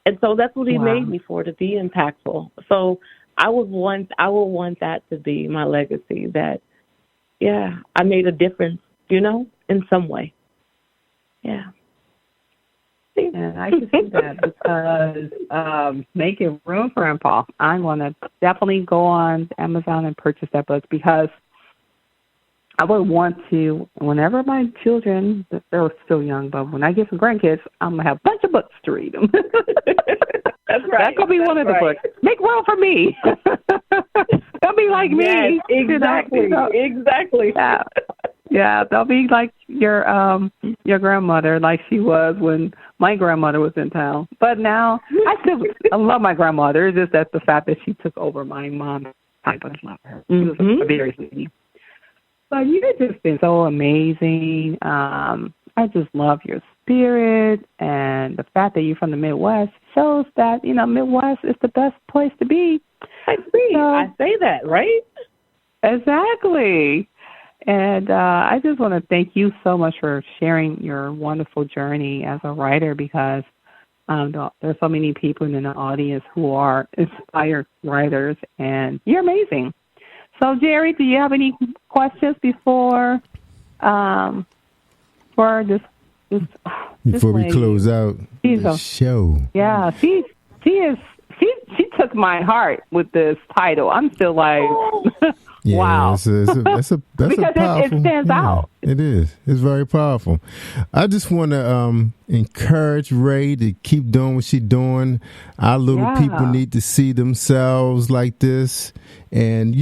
and so that's what he made me for, to be impactful. So I would want that to be my legacy, that I made a difference, in some way. Yeah. And I can see that because making room for Grandpa, I'm going to definitely go on Amazon and purchase that book, because I would want to, whenever my children, they're still young, but when I get some grandkids, I'm going to have a bunch of books to read them. That's right. That could be one of the books. Make room for me. They'll be like me. Exactly. Exactly. Yeah, they'll be like your grandmother, like she was when my grandmother was in town. But now I love my grandmother. It's just that the fact that she took over my mom. I love her. She was a very sweet. But you've just been so amazing. I just love your spirit, and the fact that you're from the Midwest shows that Midwest is the best place to be. I agree. So, I say that, right? Exactly. And I just want to thank you so much for sharing your wonderful journey as a writer, because there's so many people in the audience who are inspired writers, and you're amazing. So, Jerry, do you have any questions before for this before we close out the show? Yeah, she took my heart with this title. I'm still like, wow. That's a because powerful, it stands out. It is. It's very powerful. I just want to encourage Rae to keep doing what she's doing. Our little people need to see themselves like this, and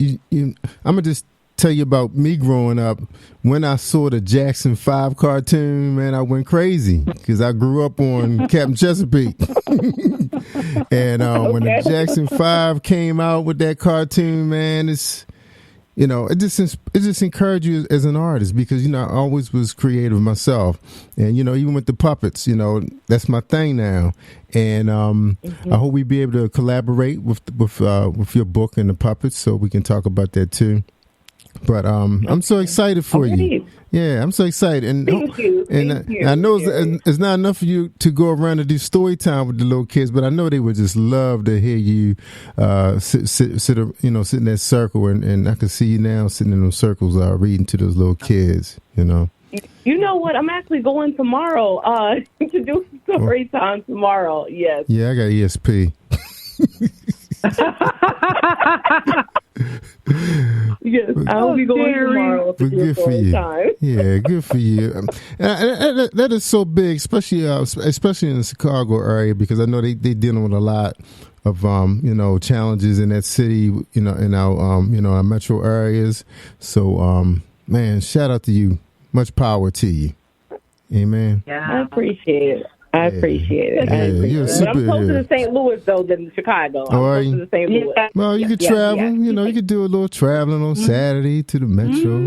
I'm gonna just tell you about me growing up. When I saw the Jackson 5 cartoon, man, I went crazy because I grew up on Captain Chesapeake. And when the Jackson 5 came out with that cartoon, man, it just encouraged you as an artist because I always was creative myself, and even with the puppets, that's my thing now, and I hope we be able to collaborate with your book and the puppets so we can talk about that too. But I'm so excited for you. Yeah, I'm so excited, and Thank you. I know it's not enough for you to go around and do story time with the little kids, but I know they would just love to hear you sit in that circle, and I can see you now sitting in those circles reading to those little kids. You know what? I'm actually going tomorrow to do story time tomorrow. Yes. Yeah, I got ESP. Yes, I'll be going tomorrow to do story time. Yeah, good for you. That is so big, especially in the Chicago area, because I know they dealing with a lot of challenges in that city, in our metro areas. So man, shout out to you. Much power to you. Amen. Yeah, I appreciate it. I appreciate it. You're But I'm closer to St. Louis though than Chicago. I'm closer to St. Louis. Well, you could travel. You could do a little traveling on Saturday to the metro. I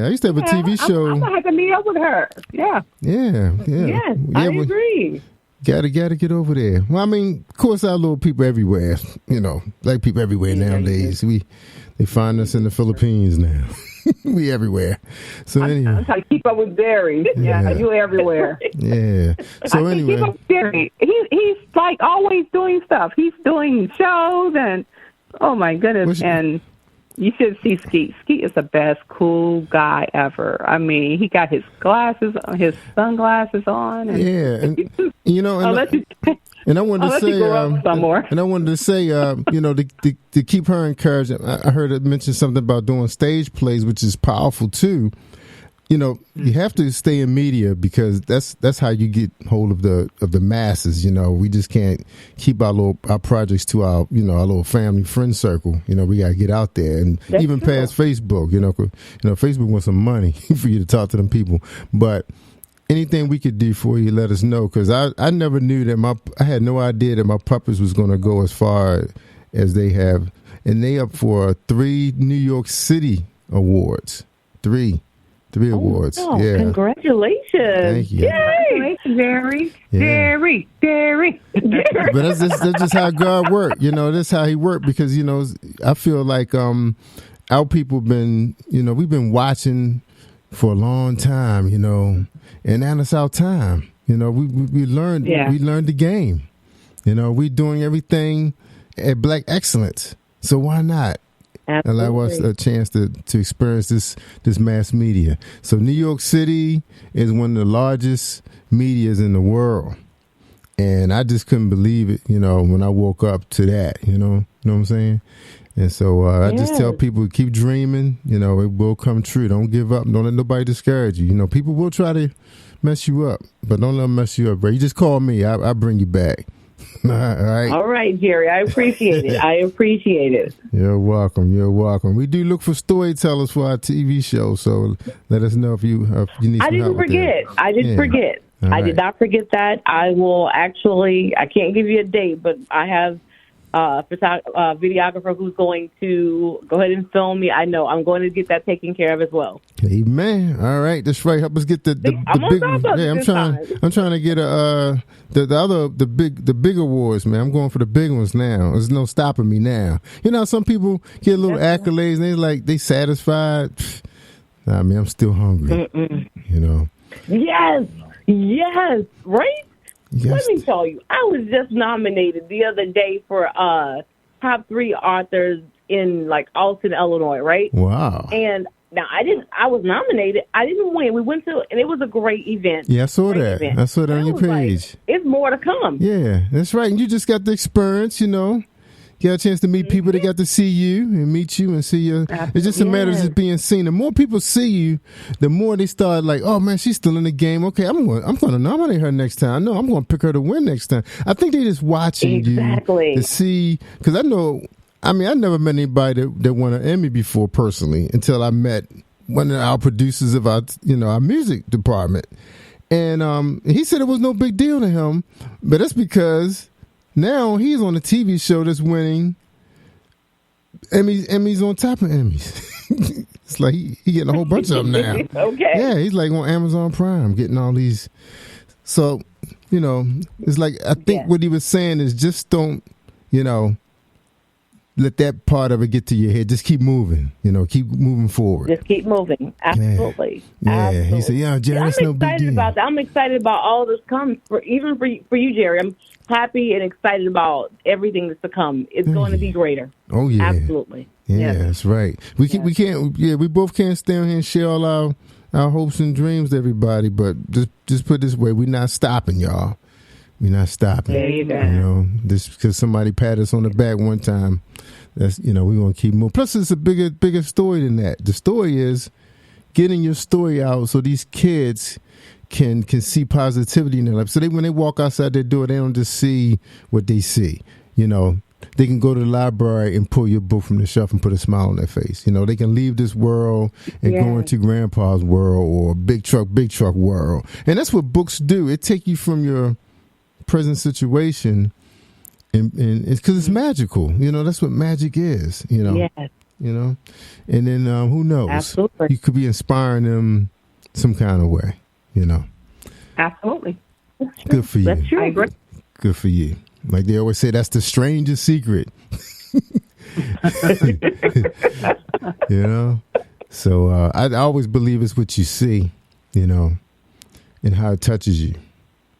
used to have a TV show. I'm gonna have to meet up with her. Yeah. Yes, I agree. Gotta get over there. Well, I mean, of course, our little people everywhere. Black people everywhere nowadays. They find us in the Philippines now. We everywhere. So anyway, I'm trying to keep up with Barry. Yeah, you everywhere. Yeah. So anyway, keep up with Barry. He's like always doing stuff. He's doing shows and oh my goodness. And you should see Skeet. Skeet is the best cool guy ever. I mean, he got his sunglasses on. And and I wanted to say, to keep her encouraged. I heard her mention something about doing stage plays, which is powerful too. You have to stay in media because that's how you get hold of the masses. We just can't keep our projects to our little family friend circle. We got to get out there and that's even true. past Facebook. Facebook wants some money for you to talk to them people, but anything we could do for you, let us know. Because I never knew that I had no idea that my puppets was going to go as far as they have, and they up for 3 New York City awards. 3 awards. Oh, yeah. Congratulations. Thank you. Yay. Jerry. But that's just how God worked. That's how he worked because, I feel like our people been, we've been watching for a long time, and now it's our time. We learned the game. We doing everything at Black excellence. So why not? Absolutely. Allow us a chance to experience this mass media. So New York City is one of the largest medias in the world. And I just couldn't believe it, when I woke up to that, you know what I'm saying? And so I just tell people, keep dreaming, it will come true. Don't give up. Don't let nobody discourage you. People will try to mess you up, but don't let them mess you up, bro. You just call me. I'll bring you back. All right. All right, Jerry. I appreciate it. You're welcome. We do look for storytellers for our TV show, so let us know if you need some help with that. I didn't forget. I did not forget that. I will actually, I can't give you a date, but I have a videographer who's going to go ahead and film me. I know I'm going to get that taken care of as well. Amen. All right, that's right. Help us get the big one. Yeah, I'm trying to get the big awards, man. I'm going for the big ones now. There's no stopping me now. Some people get little accolades and they satisfied. Nah, man, I'm still hungry. Yes, right? Yes. Let me tell you, I was just nominated the other day for top 3 authors in Alton, Illinois, right? Wow. And now I was nominated. I didn't win. We went to, and it was a great event. Yeah, I saw that. I saw that on your page. It's more to come. Yeah, that's right. And you just got the experience, You got a chance to meet people that got to see you and meet you and see you. Absolutely. It's just a matter of just being seen. The more people see you, the more they start oh man, she's still in the game. Okay, I'm going to nominate her next time. No, I'm going to pick her to win next time. I think they just watching you to see, because I never met anybody that won an Emmy before personally until I met one of our producers of our music department, and he said it was no big deal to him, but that's because now he's on a TV show that's winning Emmys on top of Emmys. It's like he getting a whole bunch of them now. Okay. Yeah, he's like on Amazon Prime getting all these. So, it's like I think what he was saying is just don't, let that part of it get to your head. Just keep moving, keep moving forward. Just keep moving. Absolutely. Yeah. Absolutely. He said, yeah, Jerry, that's no big deal. I'm excited about that. I'm excited about all this comes for you, Jerry. I'm happy and excited about everything that's to come. It's going to be greater. Oh yeah. Absolutely. Yeah, that's right. We both can't stand here and share all our hopes and dreams to everybody, but just put it this way, we're not stopping, y'all. We're not stopping. There you go. Just because somebody patted us on the back one time, that's we're gonna keep moving. Plus, it's a bigger story than that. The story is getting your story out so these kids can see positivity in their life. So when they walk outside their door, they don't just see what they see. They can go to the library and pull your book from the shelf and put a smile on their face. They can leave this world and go into Grandpa's world or big truck world. And that's what books do. It take you from your present situation, and it's because it's magical. That's what magic is. Yes. And then who knows? Absolutely. You could be inspiring them some kind of way. Absolutely. Good for you. That's true. I agree. Good for you. Like they always say, that's the strangest secret. So I always believe it's what you see, and how it touches you.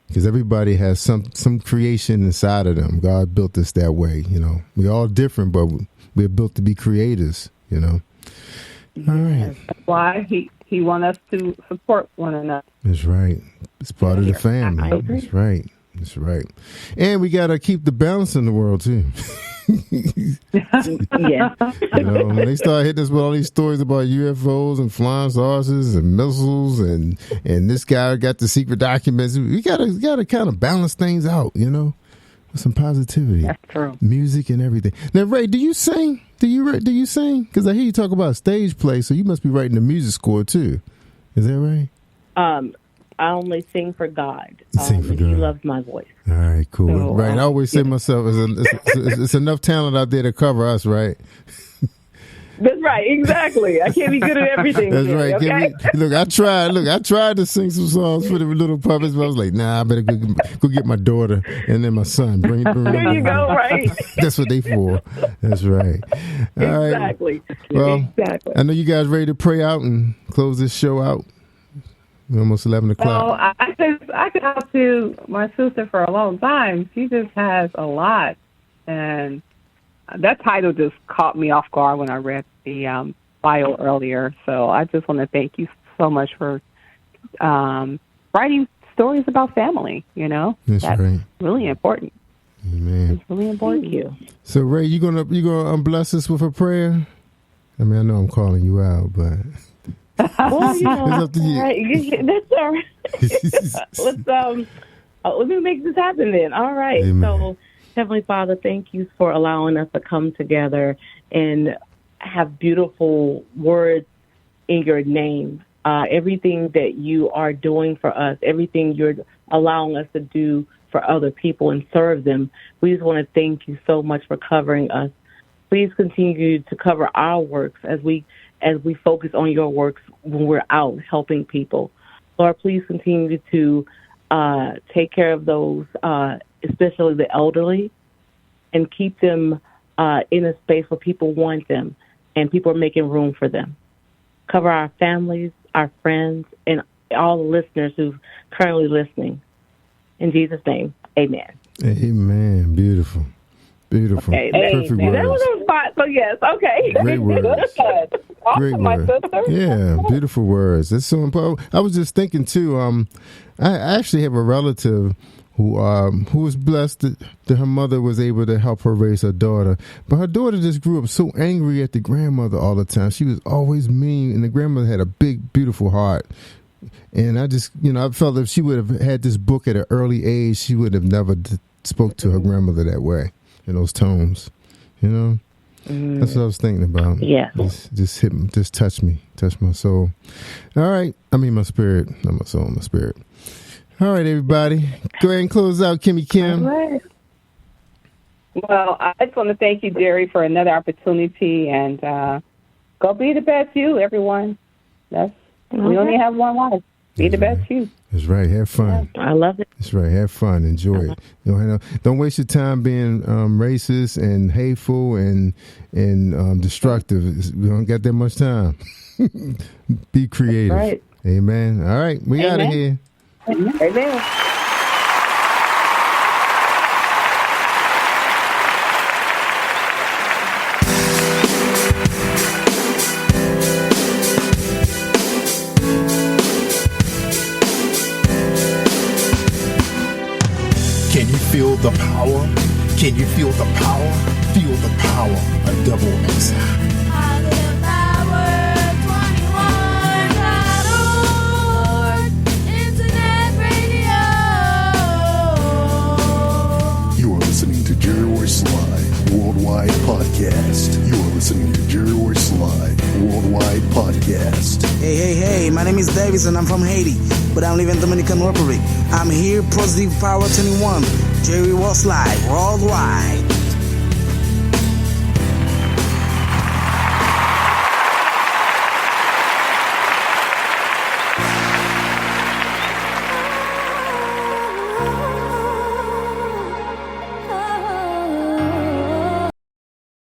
Because everybody has some creation inside of them. God built us that way, We're all different, but we're built to be creators, All right. That's why he wants us to support one another. That's right. It's part of the family. That's right. That's right. And we got to keep the balance in the world, too. Yeah. When they start hitting us with all these stories about UFOs and flying saucers and missiles and this guy got the secret documents, we gotta kind of balance things out, with some positivity. That's true. Music and everything. Now, Ray, do you sing? Do you sing? Because I hear you talk about stage play, so you must be writing the music score too. Is that right? I only sing for God. Sing for God. He loves my voice. All right, cool. Oh, right. I always say to myself, it's enough talent out there to cover us, right? That's right. Exactly. I can't be good at everything. That's Jerry, right. Okay? I tried to sing some songs for the little puppets, but I was like, nah, I better go get my daughter and then my son. Bring There you go. Right. That's what they for. That's right. All right. Exactly. Well, exactly. I know you guys ready to pray out and close this show out. We're almost 11 o'clock. Well, I could talk to my sister for a long time. She just has a lot. And that title just caught me off guard when I read the bio earlier. So I just want to thank you so much for writing stories about family, That's right. really important. Amen. It's really important. Thank you. So, Ray, you gonna bless us with a prayer? I mean, I know I'm calling you out, but... Well, It's up to you. all right. That's all right. Let me make this happen then. All right. Amen. So, Heavenly Father, thank you for allowing us to come together and have beautiful words in your name. Everything that you are doing for us, everything you're allowing us to do for other people and serve them. We just want to thank you so much for covering us. Please continue to cover our works as we focus on your works when we're out helping people. Lord, please continue to take care of those, especially the elderly, and keep them in a space where people want them and people are making room for them. Cover our families, our friends, and all the listeners who's currently listening. In Jesus' name, amen. Amen. Beautiful. Beautiful. Okay, Perfect amen. That words. was a spot, so yes, okay. Great words. Awesome, Great my words. sister. Yeah, beautiful words. It's so important. I was just thinking too. I actually have a relative who was blessed that her mother was able to help her raise her daughter, but her daughter just grew up so angry at the grandmother all the time. She was always mean, and the grandmother had a big, beautiful heart. And I just, I felt if she would have had this book at an early age, she would have never spoke to her grandmother that way, in those tones. That's what I was thinking about. Yeah. Just hit me, just touch my soul. All right. I mean, my spirit, not my soul, my spirit. All right, everybody. Go ahead and close out, Kimmy Kim. All right. Well, I just want to thank you, Jerry, for another opportunity, and go be the best you, everyone. We only have one life. Be the best you. That's right. Have fun. I love it. That's right. Have fun. Enjoy it. Don't waste your time being racist and hateful and destructive. We don't got that much time. Be creative. That's right. Amen. All right. We out of here. Amen. Can you feel the power? Can you feel the power? Feel the power of double X. Positive Power 21.org. Internet radio. You are listening to Jerry Royce Live Worldwide Podcast. You are listening to Jerry Royce Live Worldwide Podcast. Hey, my name is Davis and I'm from Haiti, but I live in Dominican Republic. I'm here, Positive Power 21, Jerry Royce Live Worldwide.